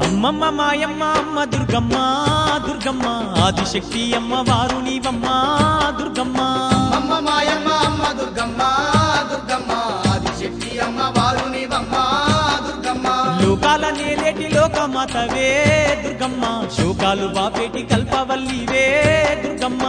అమ్మమ్మ మాయమ్మ అమ్మ దుర్గమ్మ దుర్గమ్మ ఆదిశక్తి అమ్మ వారు నీవమ్మ దుర్గమ్మ. అమ్మ మాయమ్మ అమ్మ దుర్గమ్మ దుర్గమ్మ ఆదిశక్తి అమ్మ వారు నీవమ్మ దుర్గమ్మ. లోకాల నేలేటి లోకమాతవే దుర్గమ్మ, శోకాలు బాపేటి కల్పవల్లివే దుర్గమ్మ.